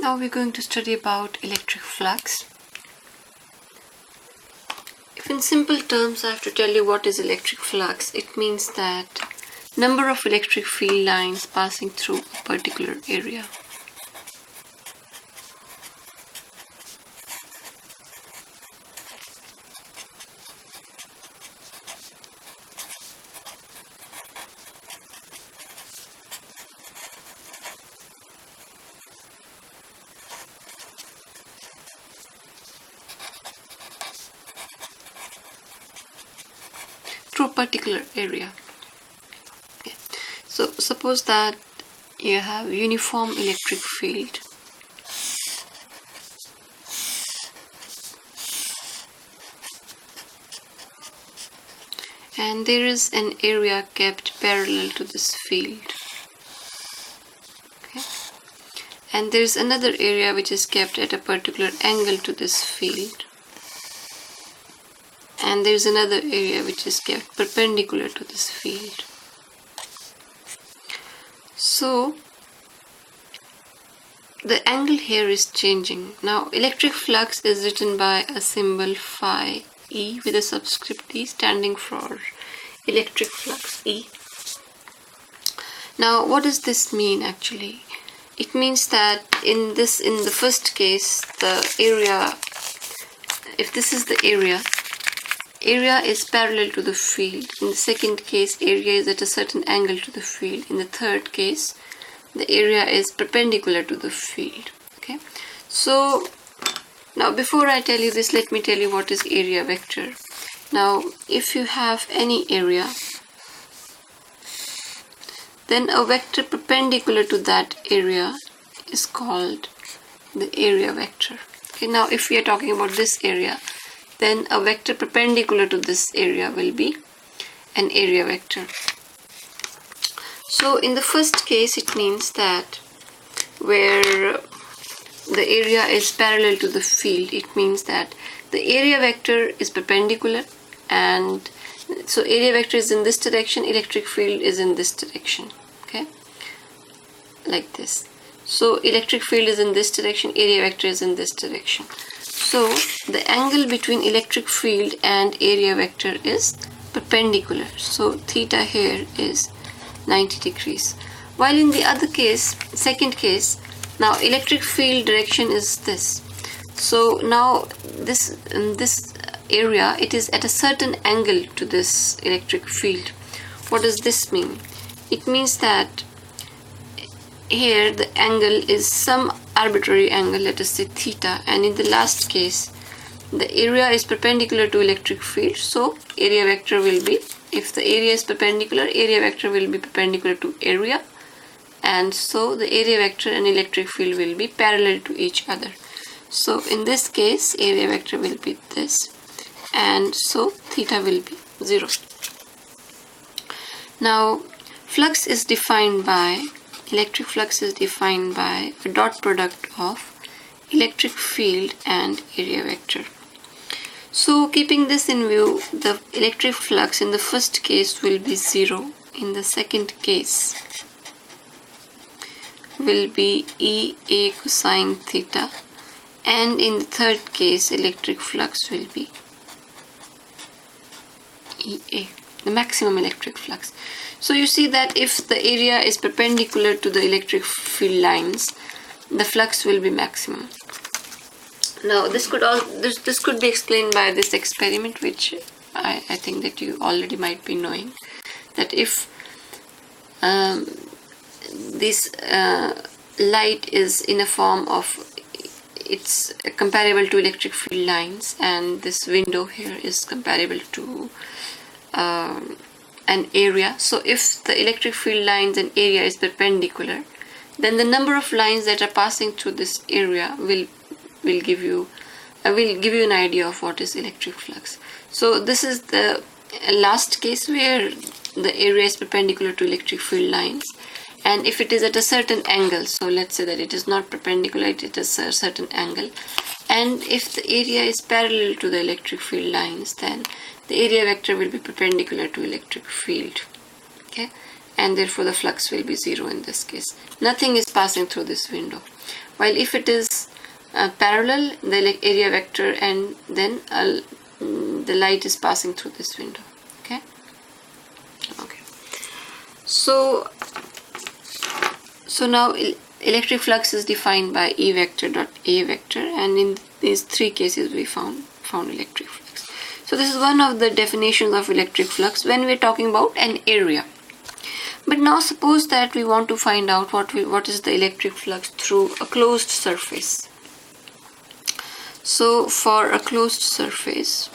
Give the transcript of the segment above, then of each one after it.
Now we're going to study about electric flux. If in simple terms I have to tell you what is electric flux, it means that number of electric field lines passing through a particular area. Through a particular area. Okay. So suppose that you have uniform electric field and there is an area kept parallel to this field. Okay. And there is another area which is kept at a particular angle to this field. And there is another area which is kept perpendicular to this field. So the angle here is changing. Now electric flux is written by a symbol phi E with a subscript E standing for electric flux E. Now what does this mean actually? It means that in the first case, the area, if this is the area is parallel to the field. In the second case, area is at a certain angle to the field. In the third case, the area is perpendicular to the field. Okay. So now before I tell you this, let me tell you what is area vector. Now if you have any area, then a vector perpendicular to that area is called the area vector. Okay. Now if we are talking about this area, then a vector perpendicular to this area will be an area vector. So in the first case, it means that where the area is parallel to the field, it means that the area vector is perpendicular, and so area vector is in this direction, electric field is in this direction. Okay, like this. So electric field is in this direction, area vector is in this direction. So the angle between electric field and area vector is perpendicular. So theta here is 90 degrees. While in the other case, second case, now electric field direction is this. So now this area, it is at a certain angle to this electric field. What does this mean? It means that here the angle is some arbitrary angle, let us say theta, and in the last case the area is perpendicular to electric field, so area vector will be, if the area is perpendicular, area vector will be perpendicular to area, and so the area vector and electric field will be parallel to each other. So in this case area vector will be this, and so theta will be 0. Now flux is defined by, electric flux is defined by a dot product of electric field and area vector. So keeping this in view, the electric flux in the first case will be 0, in the second case will be EA cosine theta, and in the third case electric flux will be EA, the maximum electric flux. So you see that if the area is perpendicular to the electric field lines, the flux will be maximum. Now this could be explained by this experiment, which I think that you already might be knowing, that if this light is in a form of, it's comparable to electric field lines, and this window here is comparable to an area. So if the electric field lines and area is perpendicular, then the number of lines that are passing through this area will give you an idea of what is electric flux. So this is the last case where the area is perpendicular to electric field lines, and if it is at a certain angle, so let's say that it is not perpendicular, it is a certain angle, and if the area is parallel to the electric field lines, then the area vector will be perpendicular to electric field. Okay, and therefore the flux will be 0 in this case. Nothing is passing through this window. while if it is parallel, the area vector, and then the light is passing through this window. Okay. So now electric flux is defined by E vector dot A vector, and in these three cases we found electric flux. So this is one of the definitions of electric flux when we are talking about an area. But now suppose that we want to find out what is the electric flux through a closed surface. So for a closed surface,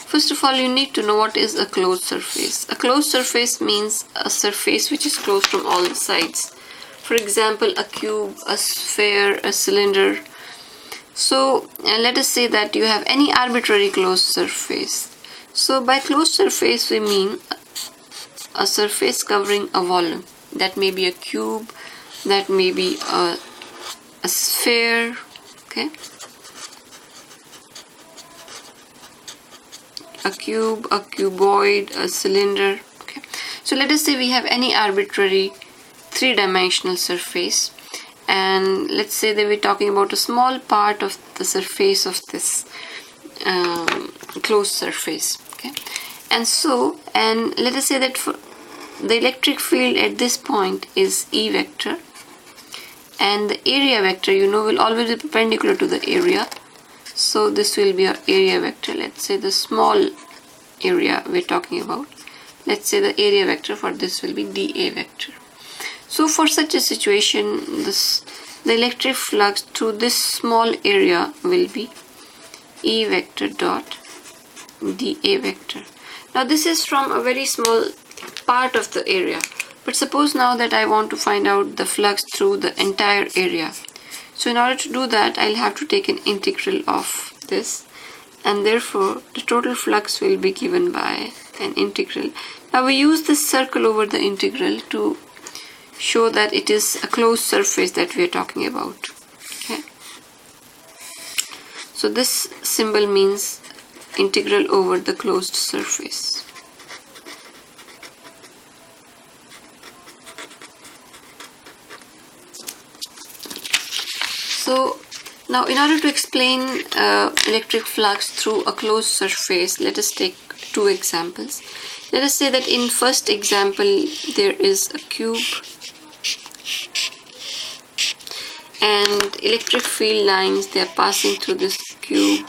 first of all, you need to know what is a closed surface. A closed surface means a surface which is closed from all the sides. For example, a cube, a sphere, a cylinder. So let us say that you have any arbitrary closed surface. So by closed surface we mean a surface covering a volume. That may be a cube, that may be a sphere, okay? A cube, a cuboid, a cylinder, okay? So let us say we have any arbitrary three-dimensional surface, and let's say that we're talking about a small part of the surface of this closed surface, okay? And let us say that for the electric field at this point is E vector, and the area vector, will always be perpendicular to the area. So this will be our area vector. Let's say the small area we're talking about. Let's say the area vector for this will be dA vector. So for such a situation, the electric flux through this small area will be E vector dot dA vector. Now this is from a very small part of the area, but suppose now that I want to find out the flux through the entire area. So in order to do that, I'll have to take an integral of this, and therefore the total flux will be given by an integral. Now we use this circle over the integral to show that it is a closed surface that we are talking about. Okay. So this symbol means integral over the closed surface. So now in order to explain electric flux through a closed surface, let us take two examples. Let us say that in first example there is a cube and electric field lines, they are passing through this cube.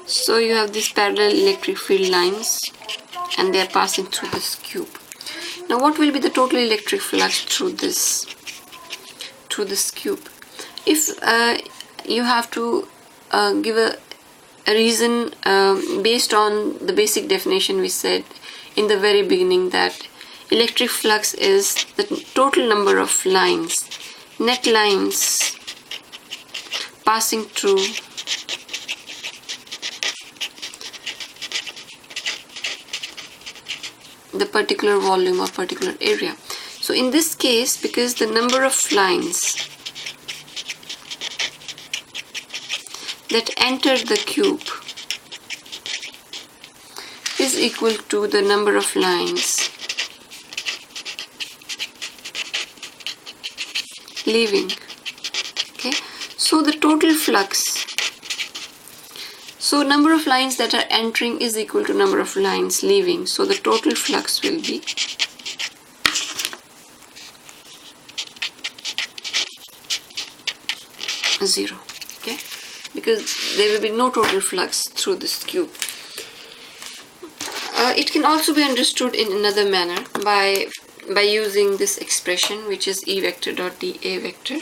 So you have these parallel electric field lines and they are passing through this cube. Now what will be the total electric flux through this cube? If you have to give a reason based on the basic definition we said in the very beginning, that electric flux is the total number of lines, net lines passing through the particular volume or particular area. So in this case, because the number of lines that enter the cube is equal to the number of lines leaving. Okay, so the total flux, so number of lines that are entering is equal to number of lines leaving. So the total flux will be zero. Okay, because there will be no total flux through this cube. It can also be understood in another manner by using this expression, which is E vector dot dA vector.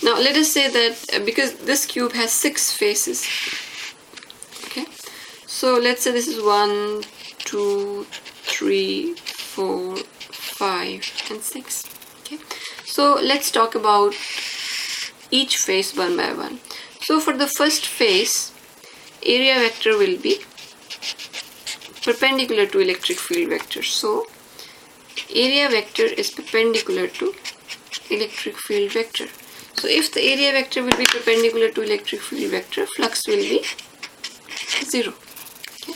Now let us say that because this cube has 6 faces, okay, so let's say this is 1, 2, 3, 4, 5 and 6. Okay, so let's talk about each face one by one. So for the first face, area vector will be perpendicular to electric field vector. So area vector is perpendicular to electric field vector. So if the area vector will be perpendicular to electric field vector, flux will be 0. Okay.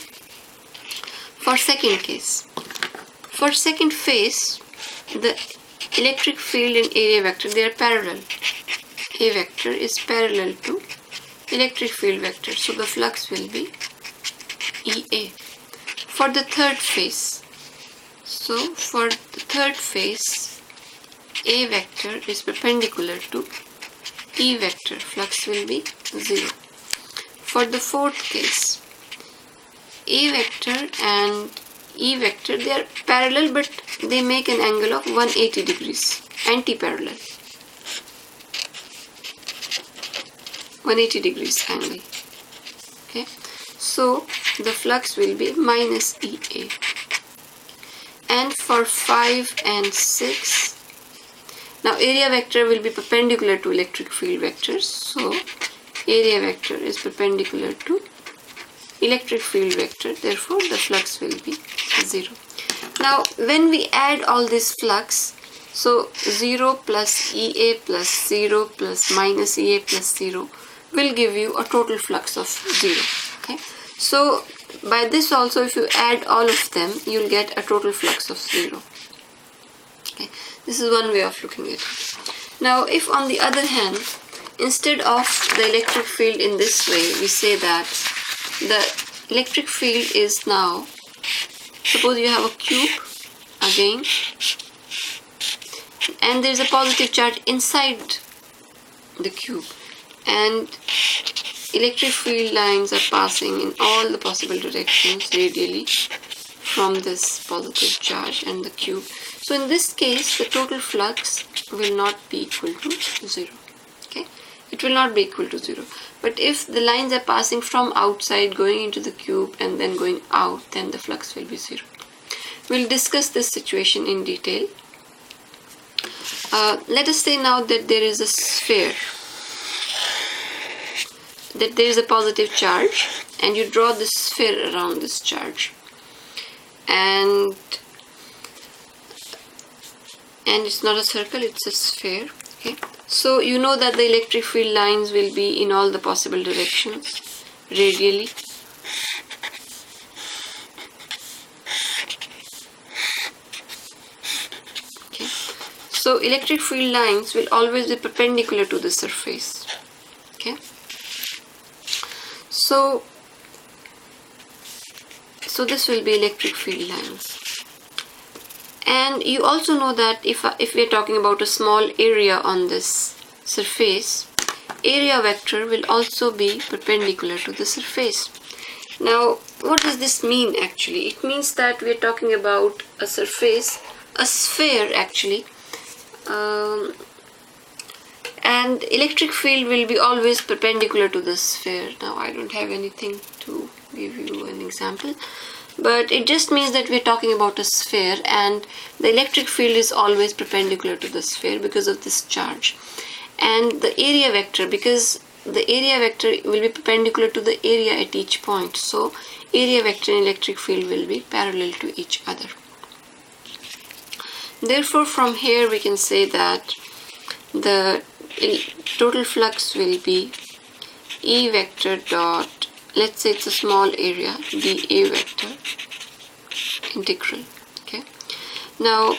For second case, for second phase, the electric field and area vector, they are parallel. A vector is parallel to electric field vector, so the flux will be EA. For the third phase, so for the third phase, A vector is perpendicular to E vector, flux will be 0. For the fourth case, A vector and E vector, they are parallel but they make an angle of 180 degrees, anti-parallel. 180 degrees angle. Okay, so the flux will be minus EA. And for 5 and 6, now area vector will be perpendicular to electric field vectors, so area vector is perpendicular to electric field vector, therefore the flux will be 0. Now when we add all this flux, so 0 plus EA plus 0 plus minus EA plus 0 will give you a total flux of 0. Okay, so by this also, if you add all of them, you'll get a total flux of 0. Okay, this is one way of looking at it. Now if on the other hand, instead of the electric field in this way, we say that the electric field is now, suppose you have a cube again, and there is a positive charge inside the cube, and electric field lines are passing in all the possible directions radially from this positive charge and the cube. So in this case, the total flux will not be equal to 0. Okay, it will not be equal to 0. But if the lines are passing from outside, going into the cube and then going out, then the flux will be 0. We'll discuss this situation in detail. Let us say now that there is a sphere, that there is a positive charge, and you draw this sphere around this charge, and it's not a circle, it's a sphere. Okay, so you know that the electric field lines will be in all the possible directions radially. Okay, so electric field lines will always be perpendicular to the surface. Okay, so this will be electric field lines. And you also know that if we are talking about a small area on this surface, area vector will also be perpendicular to the surface. Now, what does this mean actually? It means that we are talking about a surface, a sphere actually, and electric field will be always perpendicular to the sphere. Now, I don't have anything to give you an example, but it just means that we're talking about a sphere and the electric field is always perpendicular to the sphere because of this charge. And the area vector, because the area vector will be perpendicular to the area at each point, so area vector and electric field will be parallel to each other. Therefore, from here we can say that the total flux will be E vector dot, let's say it's a small area, dA vector integral. Okay, now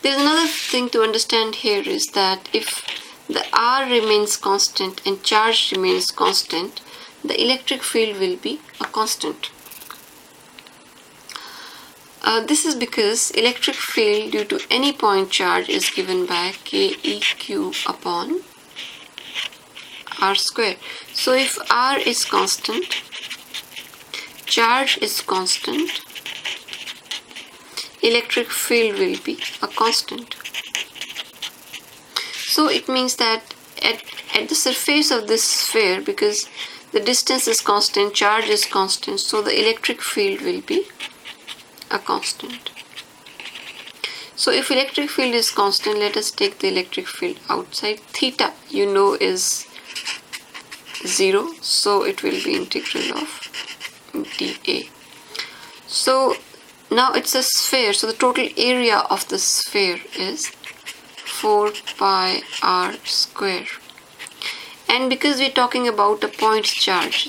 there's another thing to understand here is that if the R remains constant and charge remains constant, the electric field will be a constant. This is because electric field due to any point charge is given by KEQ upon R square. So if R is constant, charge is constant, electric field will be a constant. So it means that at the surface of this sphere, because the distance is constant, charge is constant, so the electric field will be a constant. So if electric field is constant, let us take the electric field outside. Theta, you know, is 0, so it will be integral of dA. So now it's a sphere, so the total area of the sphere is 4 pi r square. And because we're talking about a point charge,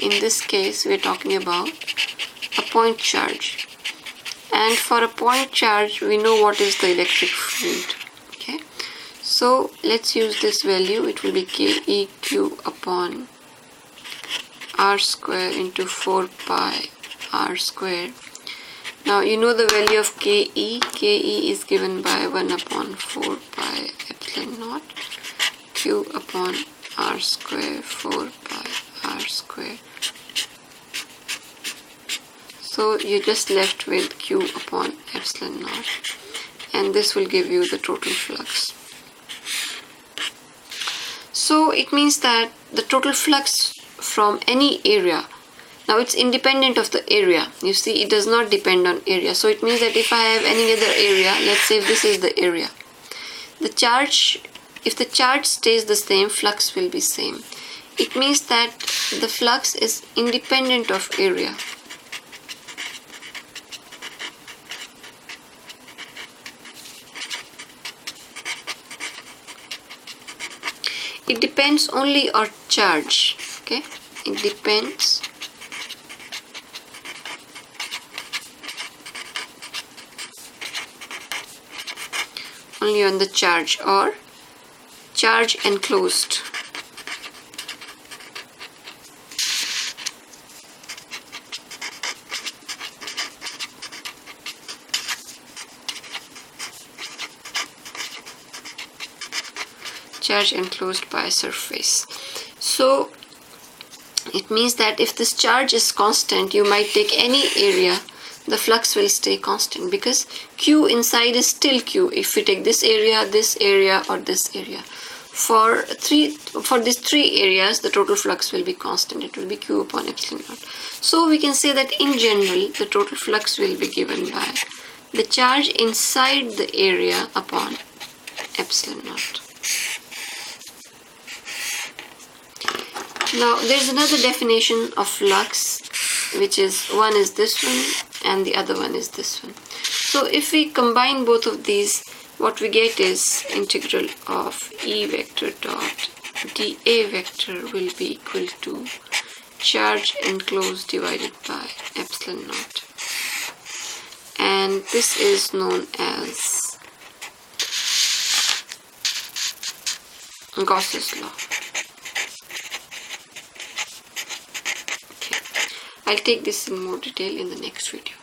in this case we're talking about a point charge, and for a point charge we know what is the electric field. Okay, so let's use this value. It will be Keq upon r square into 4 pi r square. Now you know the value of Ke. Ke is given by 1 upon 4 pi epsilon naught q upon r square 4 pi r square. So you're just left with q upon epsilon naught, and this will give you the total flux. So it means that the total flux from any area, now it's independent of the area. You see, it does not depend on area. So it means that if I have any other area, let's say this is the area, if the charge stays the same, flux will be same. It means that the flux is independent of area. It depends only on charge. Okay, it depends only on the charge, or charge enclosed. Charge enclosed by a surface. So it means that if this charge is constant, you might take any area, the flux will stay constant, because Q inside is still Q. If we take this area, or this area, for these three areas, the total flux will be constant. It will be Q upon epsilon naught. So we can say that in general, the total flux will be given by the charge inside the area upon epsilon naught. Now there's another definition of flux, which is one is this one and the other one is this one. So if we combine both of these, what we get is integral of E vector dot dA vector will be equal to charge enclosed divided by epsilon naught, and this is known as Gauss's law. I'll take this in more detail in the next video.